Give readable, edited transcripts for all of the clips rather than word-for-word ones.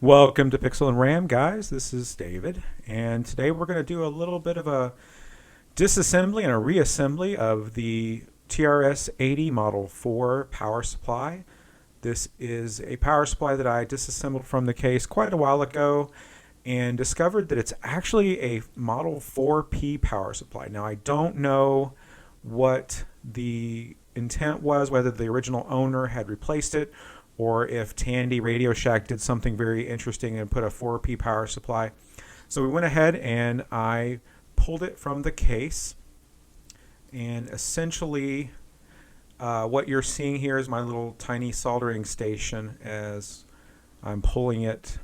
Welcome to Pixel and RAM, guys. This is David, and today we're going to do a little bit of a disassembly and a reassembly of the TRS-80 Model 4 power supply. This is a power supply that I disassembled from the case quite a while ago and discovered that it's actually a Model 4P power supply. Now, I don't know what the intent was, whether the original owner had replaced it or if Tandy Radio Shack did something very interesting and put a 4P power supply. So we went ahead and I pulled it from the case, and essentially what you're seeing here is my little tiny soldering station as I'm pulling it.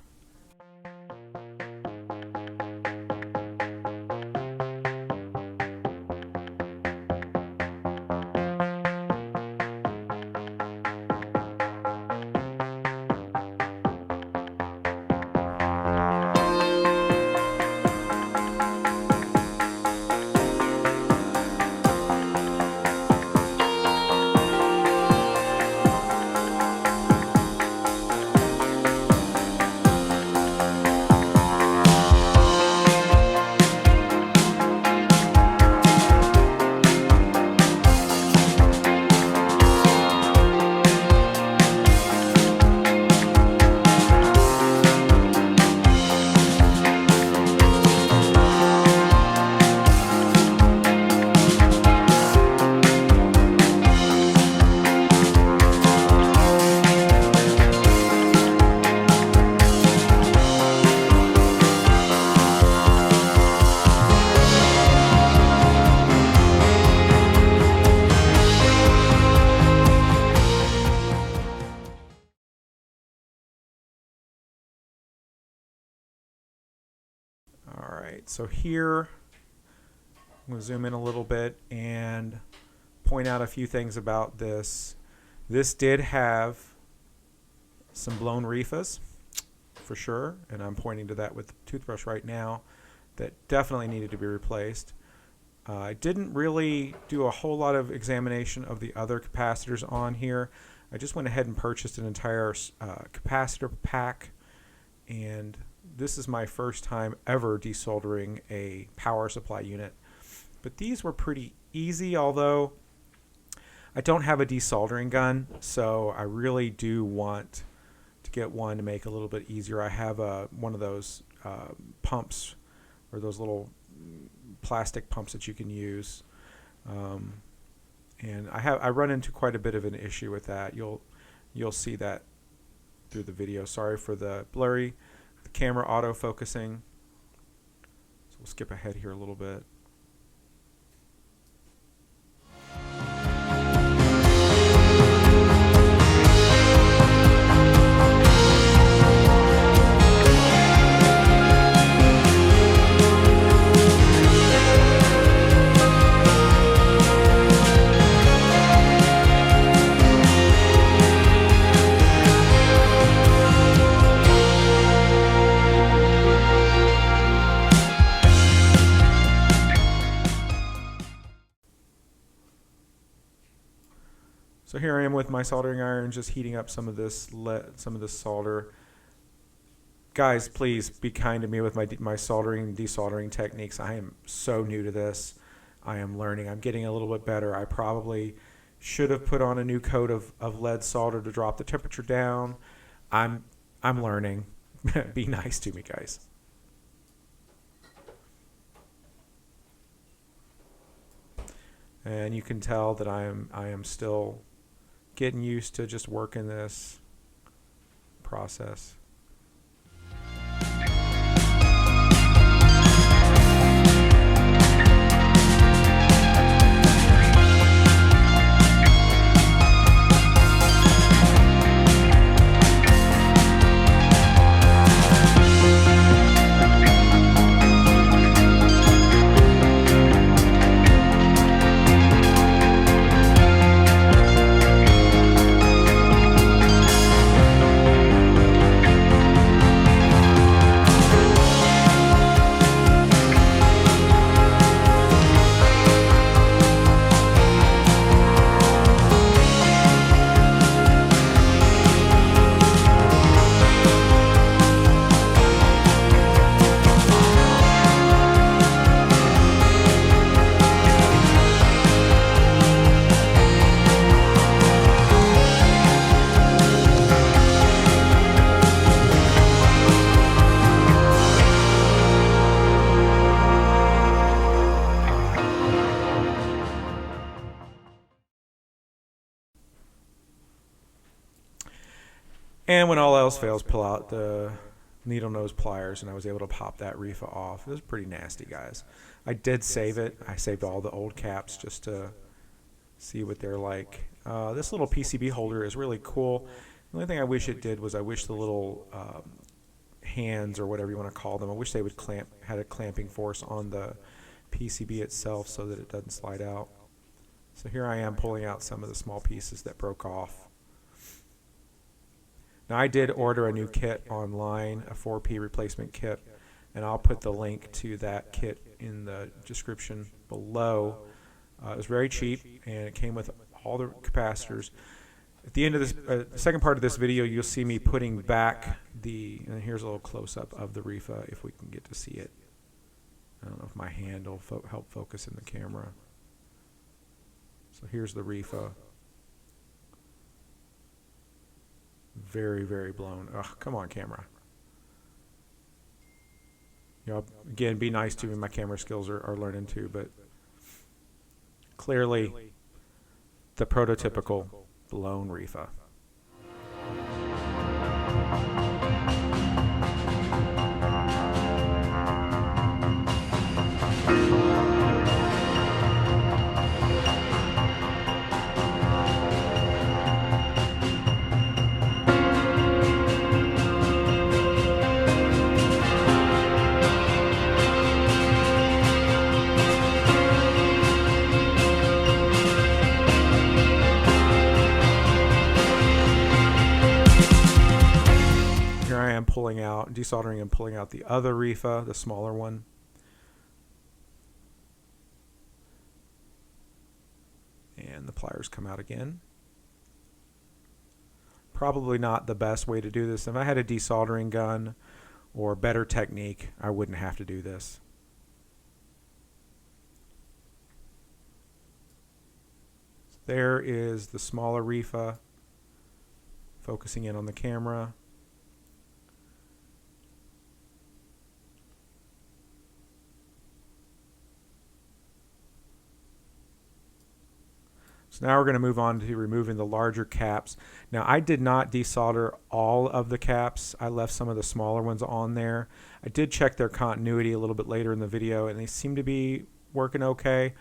Alright, so here I'm going to zoom in a little bit and point out a few things about this. This did have some blown RIFAs for sure, and I'm pointing to that with the toothbrush right now, that definitely needed to be replaced. I didn't really do a whole lot of examination of the other capacitors on here. I just went ahead and purchased an entire capacitor pack, and this is my first time ever desoldering a power supply unit. But these were pretty easy, although I don't have a desoldering gun, so I really do want to get one to make it a little bit easier. I have one of those pumps, or those little plastic pumps that you can use, and I run into quite a bit of an issue with that. You'll see that through the video. Sorry for the blurry. The camera auto-focusing. So we'll skip ahead here a little bit. So here I am with my soldering iron, just heating up some of this solder. Guys, please be kind to me with my soldering and desoldering techniques. I am so new to this. I am learning. I'm getting a little bit better. I probably should have put on a new coat of lead solder to drop the temperature down. I'm learning. Be nice to me, guys. And you can tell that I am still getting used to just working this process. And when all else fails, pull out the needle nose pliers, and I was able to pop that RIFA off. It was pretty nasty, guys. I did save it. I saved all the old caps just to see what they're like. This little PCB holder is really cool. The only thing I wish it did was I wish the little hands, or whatever you want to call them, I wish they would had a clamping force on the PCB itself so that it doesn't slide out. So here I am pulling out some of the small pieces that broke off. Now I did order a new kit online, a 4P replacement kit, and I'll put the link to that kit in the description below. It was very cheap, and it came with all the capacitors. At the end of this, the second part of this video, you'll see me putting back and here's a little close-up of the RIFA if we can get to see it. I don't know if my hand will help focus in the camera. So here's the RIFA. Very, very blown. Ugh, come on, camera. You know, again, be nice to me. My camera skills are learning too, but clearly the prototypical blown RIFA. Desoldering and pulling out the other RIFA, the smaller one. And the pliers come out again. Probably not the best way to do this. If I had a desoldering gun or better technique, I wouldn't have to do this. So there is the smaller RIFA, focusing in on the camera. So now we're going to move on to removing the larger caps. Now I did not desolder all of the caps. I left some of the smaller ones on there. I did check their continuity a little bit later in the video, and they seem to be working okay,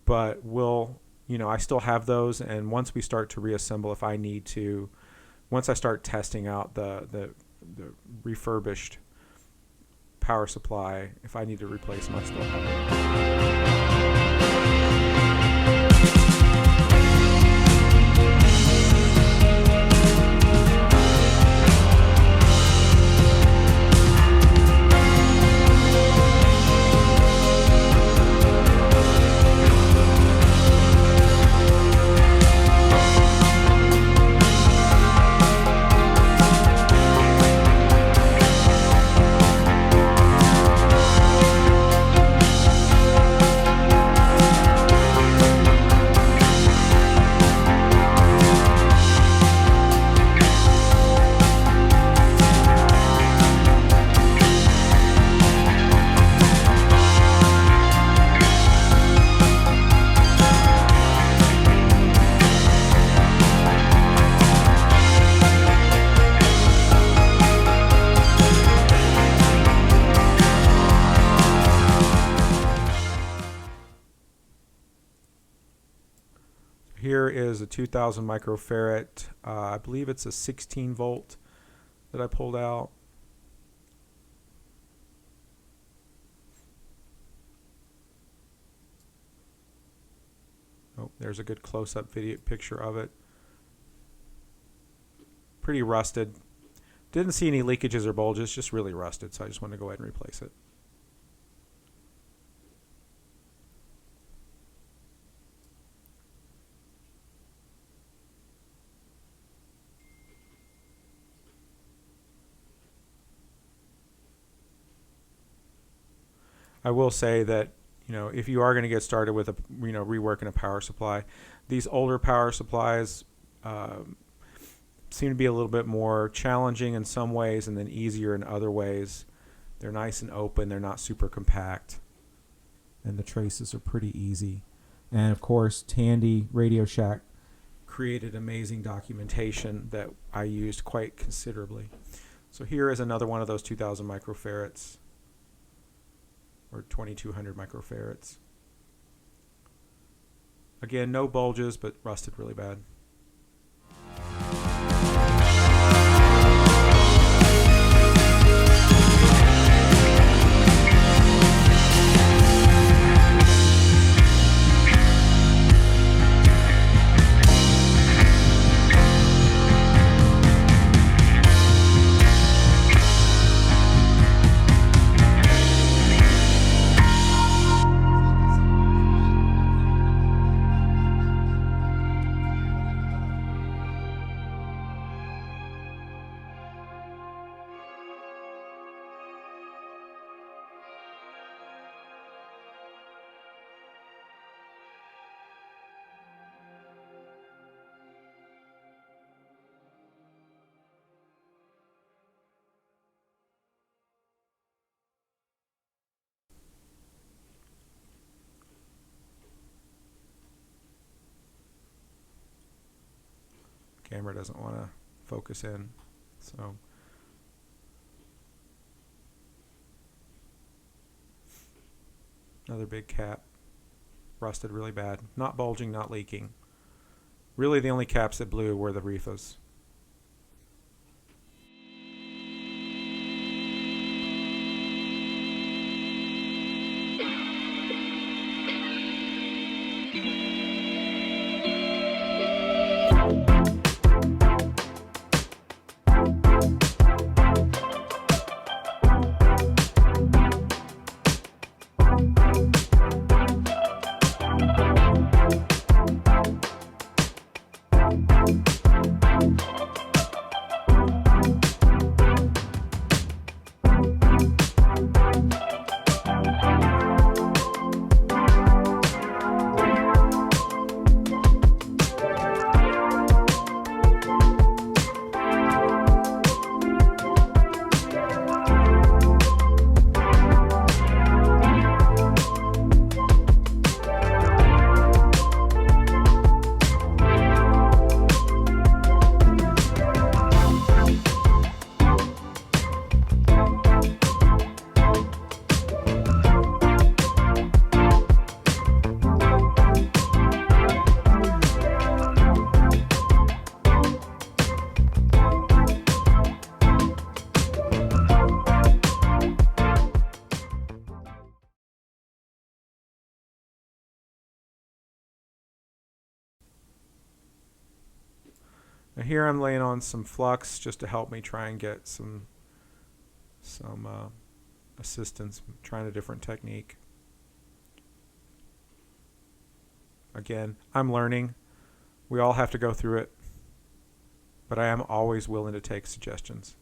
but I still have those, and once we start to reassemble, if I need to, once I start testing out the refurbished power supply, if I need to replace them, I still have them. Here is a 2000 microfarad. I believe it's a 16 volt that I pulled out. Oh, there's a good close-up video picture of it. Pretty rusted. Didn't see any leakages or bulges, just really rusted, so I just wanted to go ahead and replace it. I will say that, if you are going to get started with reworking a power supply, these older power supplies seem to be a little bit more challenging in some ways and then easier in other ways. They're nice and open. They're not super compact. And the traces are pretty easy. And of course, Tandy Radio Shack created amazing documentation that I used quite considerably. So here is another one of those 2000 microfarads or 2200 microfarads. Again, no bulges, but rusted really bad. Camera doesn't want to focus in, so another big cap, rusted really bad, not bulging, not leaking. Really the only caps that blew were the RIFAs. Now here I'm laying on some flux just to help me try and get some assistance, trying a different technique. Again, I'm learning. We all have to go through it, but I am always willing to take suggestions.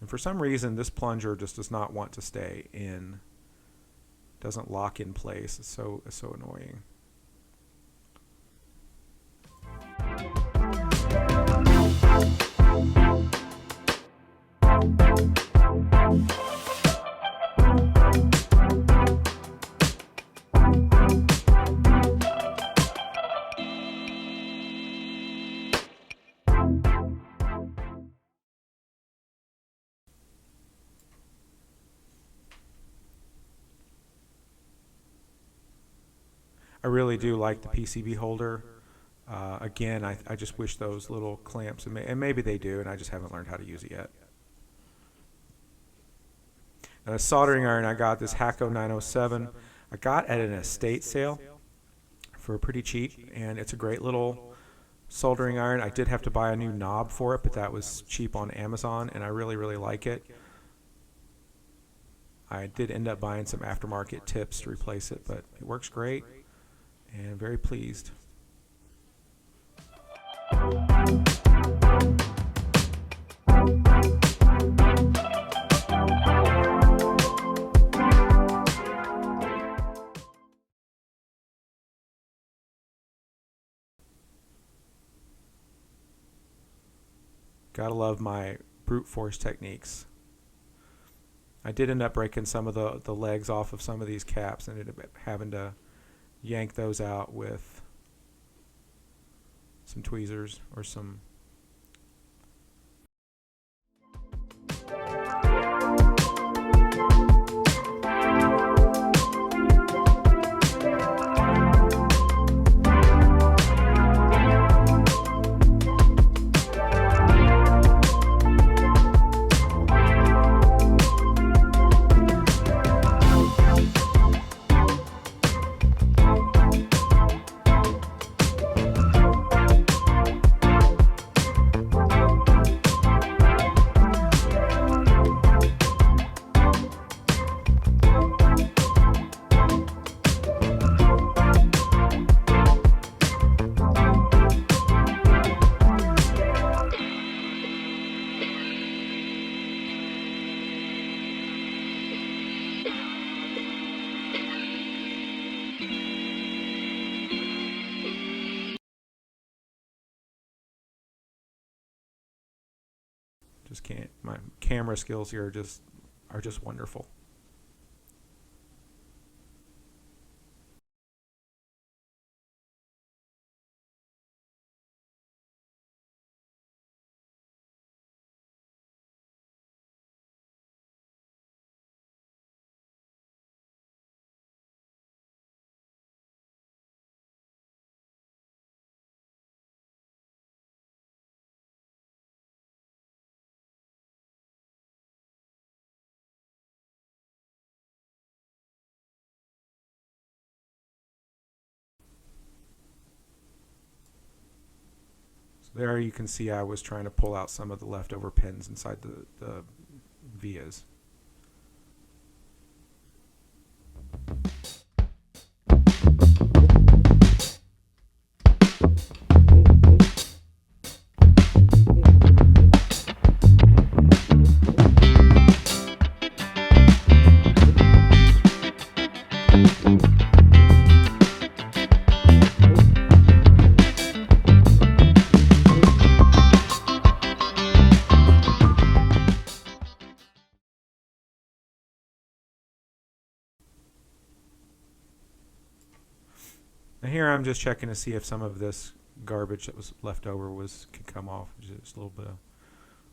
And for some reason, this plunger just does not want to stay in, doesn't lock in place. It's so annoying. I really do like the PCB holder. Again, I just wish those little clamps, and maybe they do, and I just haven't learned how to use it yet. A soldering iron, I got this Hacko 907. I got at an estate sale for pretty cheap, and it's a great little soldering iron. I did have to buy a new knob for it, but that was cheap on Amazon, and I really, really like it. I did end up buying some aftermarket tips to replace it, but it works great, and very pleased. Gotta love my brute force techniques. I did end up breaking some of the legs off of some of these caps and ended up having to yank those out with tweezers or some. Just can't. My camera skills here are just wonderful. There you can see I was trying to pull out some of the leftover pins inside the vias. Now here I'm just checking to see if some of this garbage that was left over could come off. Just a little bit of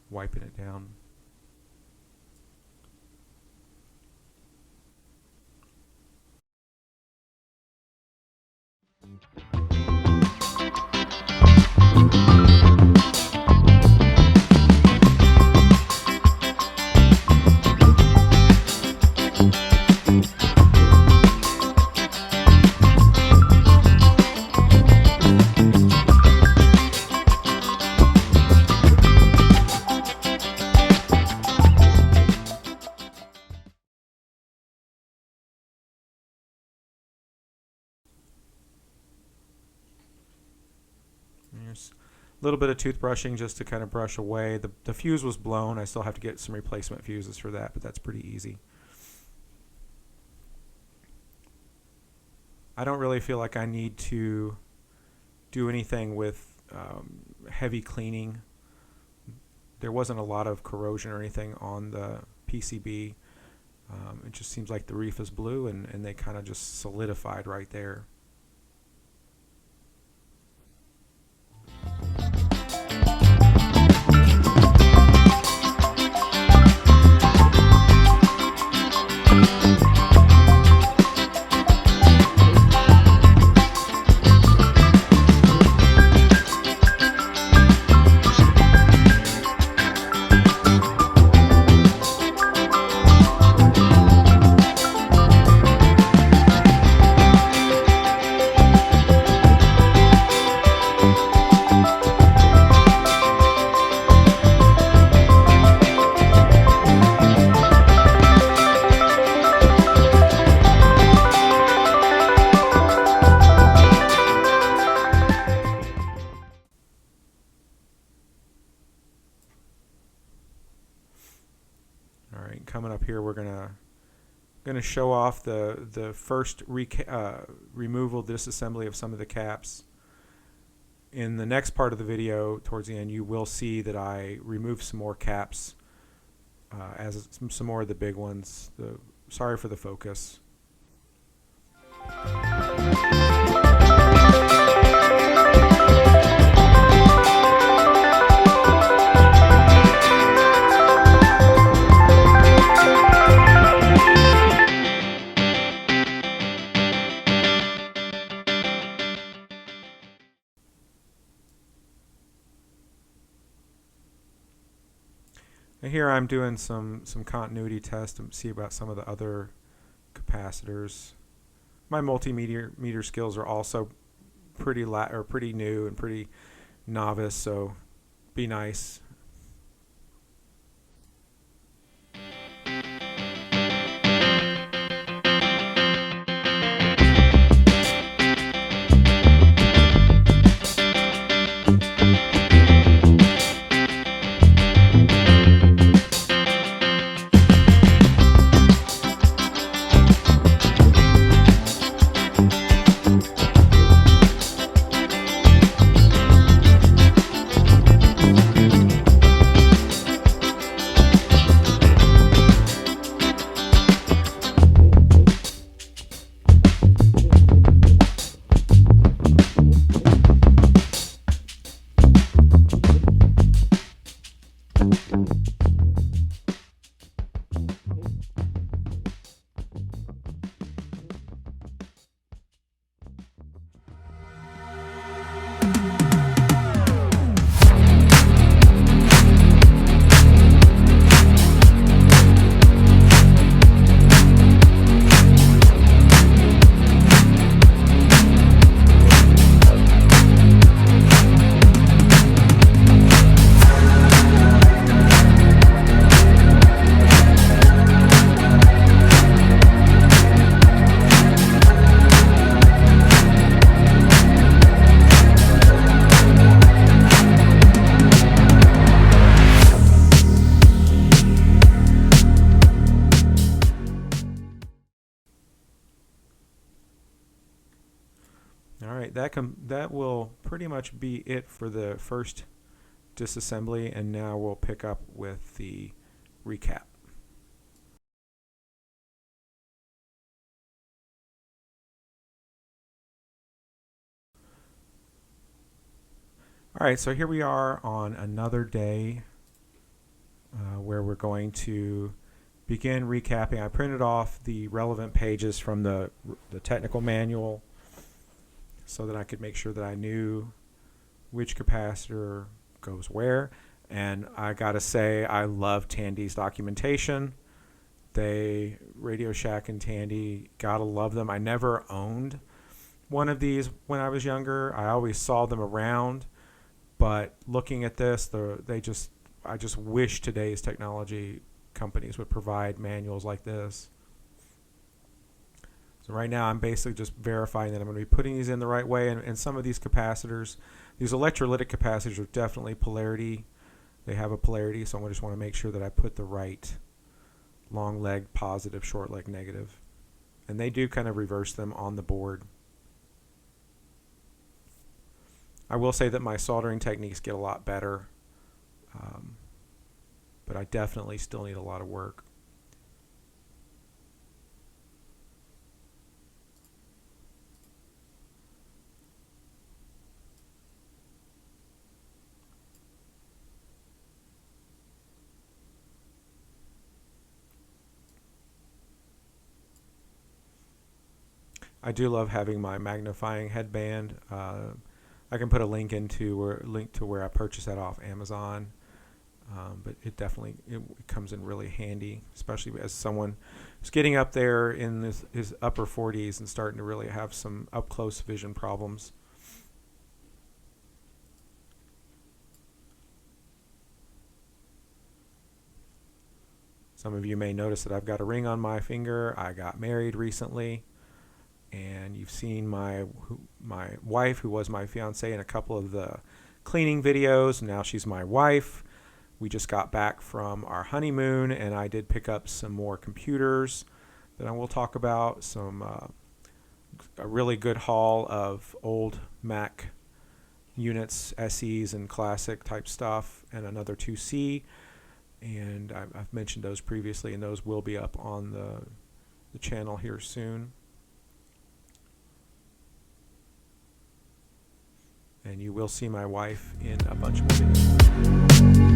wiping it down. There's a little bit of toothbrushing just to kind of brush away. The fuse was blown. I still have to get some replacement fuses for that, but that's pretty easy. I don't really feel like I need to do anything with heavy cleaning. There wasn't a lot of corrosion or anything on the PCB. It just seems like the RIFA is blue, and they kind of just solidified right there. Alright, coming up here we're gonna show off the first removal, disassembly of some of the caps. In the next part of the video, towards the end, you will see that I remove some more caps, as some more of the big ones. Sorry for the focus. here I'm doing some continuity tests to see about some of the other capacitors. My multimeter skills are also pretty new and pretty novice, so be nice. Alright, that will pretty much be it for the first disassembly, and now we'll pick up with the recap. Alright, so here we are on another day where we're going to begin recapping. I printed off the relevant pages from the technical manual so that I could make sure that I knew which capacitor goes where. And I gotta say, I love Tandy's documentation. Radio Shack and Tandy, gotta love them. I never owned one of these when I was younger. I always saw them around, but looking at this, I just wish today's technology companies would provide manuals like this. So right now I'm basically just verifying that I'm going to be putting these in the right way, and some of these capacitors, these electrolytic capacitors, are definitely polarity. They have a polarity, so I just want to make sure that I put the right long leg positive, short leg negative. And they do kind of reverse them on the board. I will say that my soldering techniques get a lot better, but I definitely still need a lot of work. I do love having my magnifying headband. I can put a link to where I purchased that off Amazon, but it definitely comes in really handy, especially as someone who's getting up there in his upper 40s and starting to really have some up close vision problems. Some of you may notice that I've got a ring on my finger. I got married recently. And you've seen my wife, who was my fiance, in a couple of the cleaning videos. Now she's my wife. We just got back from our honeymoon, and I did pick up some more computers that I will talk about. A really good haul of old Mac units, SEs, and classic type stuff, and another 2C. And I've mentioned those previously, and those will be up on the channel here soon. And you will see my wife in a bunch more videos.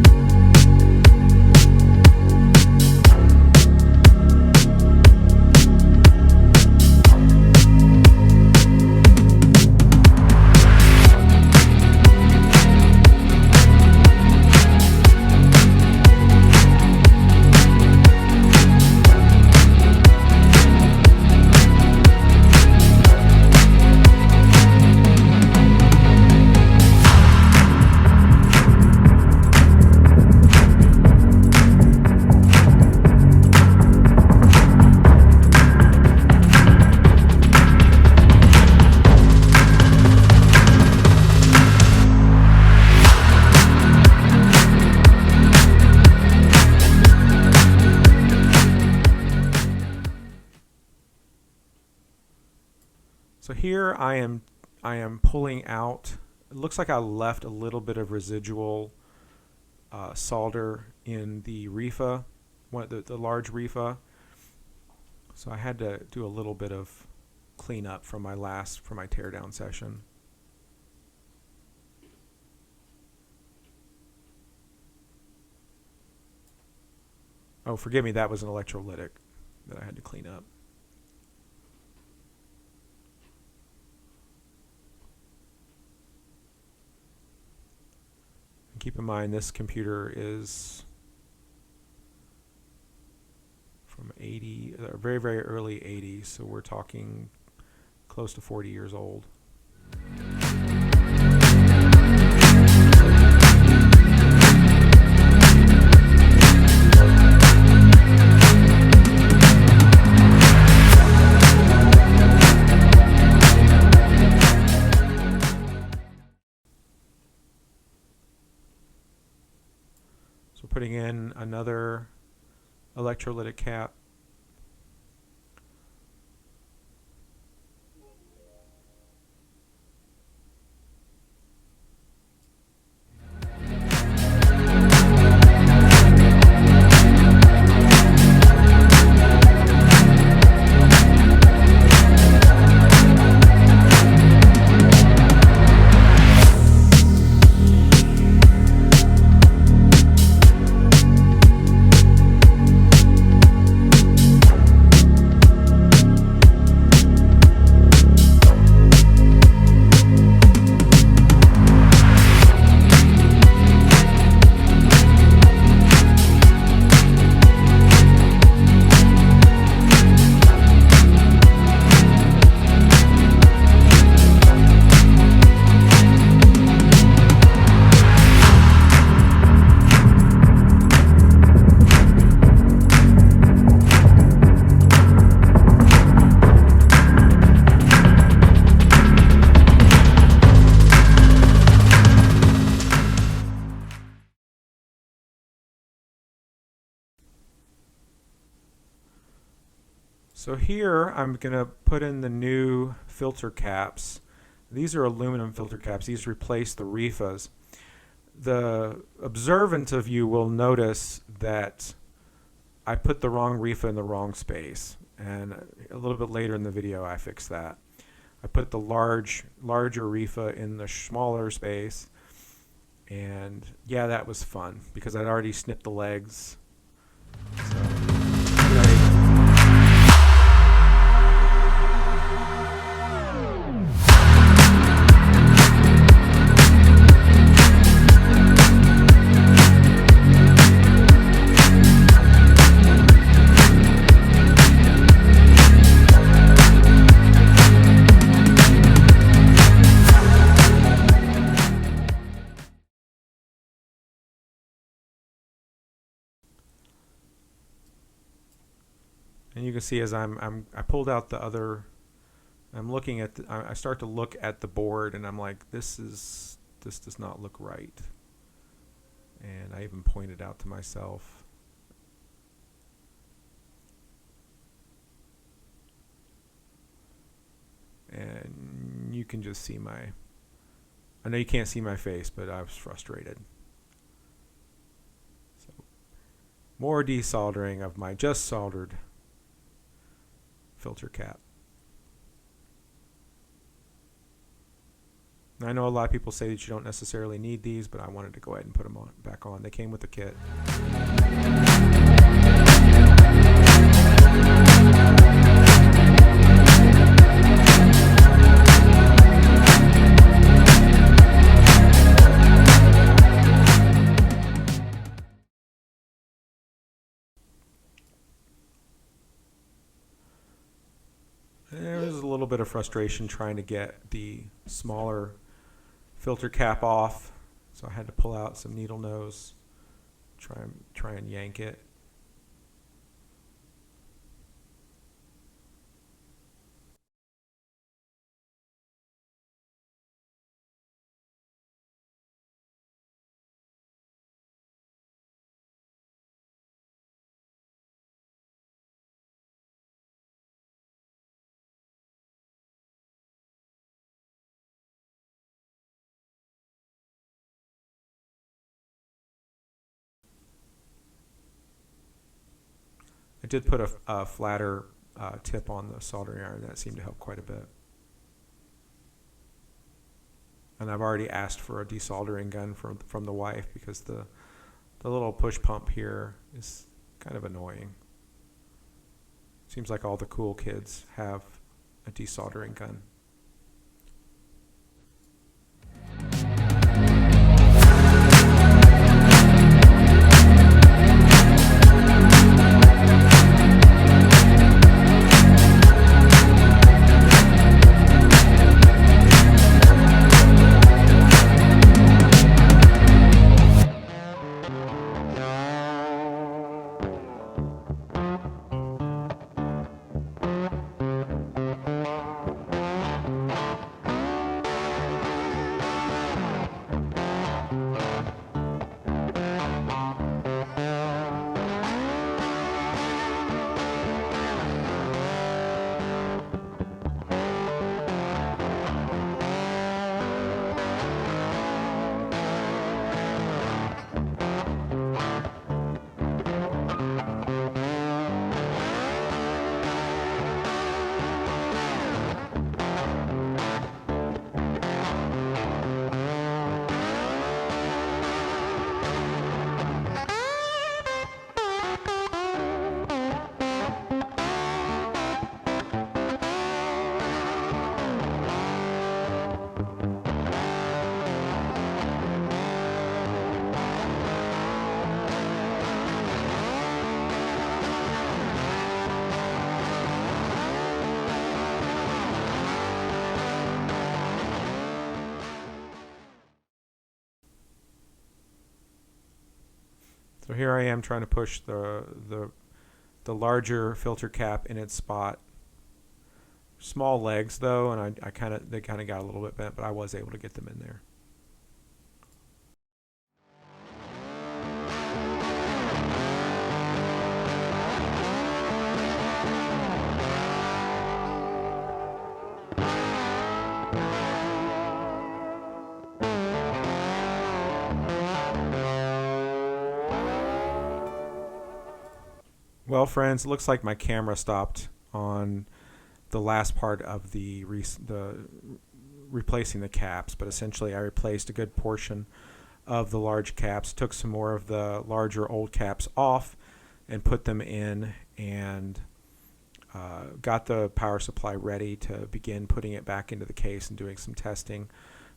So here I am pulling out. It looks like I left a little bit of residual solder in the RIFA, the large RIFA. So I had to do a little bit of cleanup from my teardown session. Oh, forgive me, that was an electrolytic that I had to clean up. And keep in mind, this computer is from very, very early 80s, so we're talking close to 40 years old. So putting in another electrolytic cap. So here I'm going to put in the new filter caps. These are aluminum filter caps. These replace the RIFAs. The observant of you will notice that I put the wrong RIFA in the wrong space, and a little bit later in the video I fixed that. I put the larger RIFA in the smaller space, and yeah, that was fun because I'd already snipped the legs. So, and you can see as I pulled out the other, I'm looking at I start to look at the board, and I'm like, this does not look right. And I even pointed out to myself. And you can just see I know you can't see my face, but I was frustrated. So more desoldering of my just soldered filter cap. I know a lot of people say that you don't necessarily need these, but I wanted to go ahead and put them back on. They came with the kit. There was a little bit of frustration trying to get the smaller filter cap off, so I had to pull out some needle nose, try and yank it. I did put a flatter tip on the soldering iron. That seemed to help quite a bit. And I've already asked for a desoldering gun from the wife because the little push pump here is kind of annoying. Seems like all the cool kids have a desoldering gun. So here I am trying to push the larger filter cap in its spot. Small legs though, and they kind of got a little bit bent, but I was able to get them in there. Well, friends, it looks like my camera stopped on the last part of the replacing the caps, but essentially I replaced a good portion of the large caps, took some more of the larger old caps off and put them in, and got the power supply ready to begin putting it back into the case and doing some testing,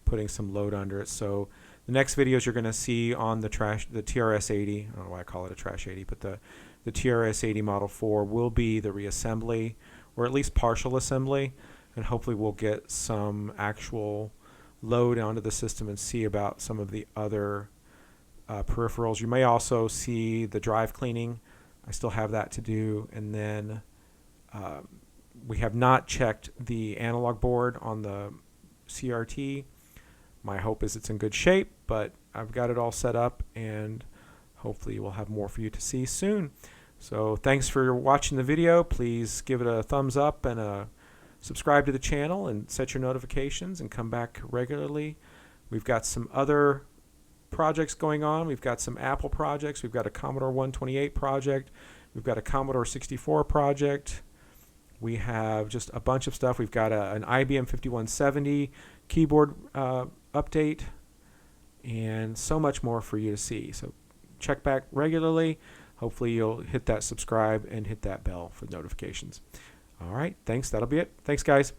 putting some load under it. So the next videos you're going to see on the TRS-80, I don't know why I call it a trash 80, but the TRS-80 Model 4 will be the reassembly, or at least partial assembly, and hopefully we'll get some actual load onto the system and see about some of the other peripherals. You may also see the drive cleaning. I still have that to do, and then we have not checked the analog board on the CRT. My hope is it's in good shape, but I've got it all set up, and hopefully we'll have more for you to see soon. So thanks for watching the video. Please give it a thumbs up and subscribe to the channel and set your notifications and come back regularly. We've got some other projects going on. We've got some Apple projects. We've got a Commodore 128 project. We've got a Commodore 64 project. We have just a bunch of stuff. We've got an IBM 5170 keyboard update, and so much more for you to see. So check back regularly. Hopefully you'll hit that subscribe and hit that bell for notifications. All right, thanks. That'll be it. Thanks, guys.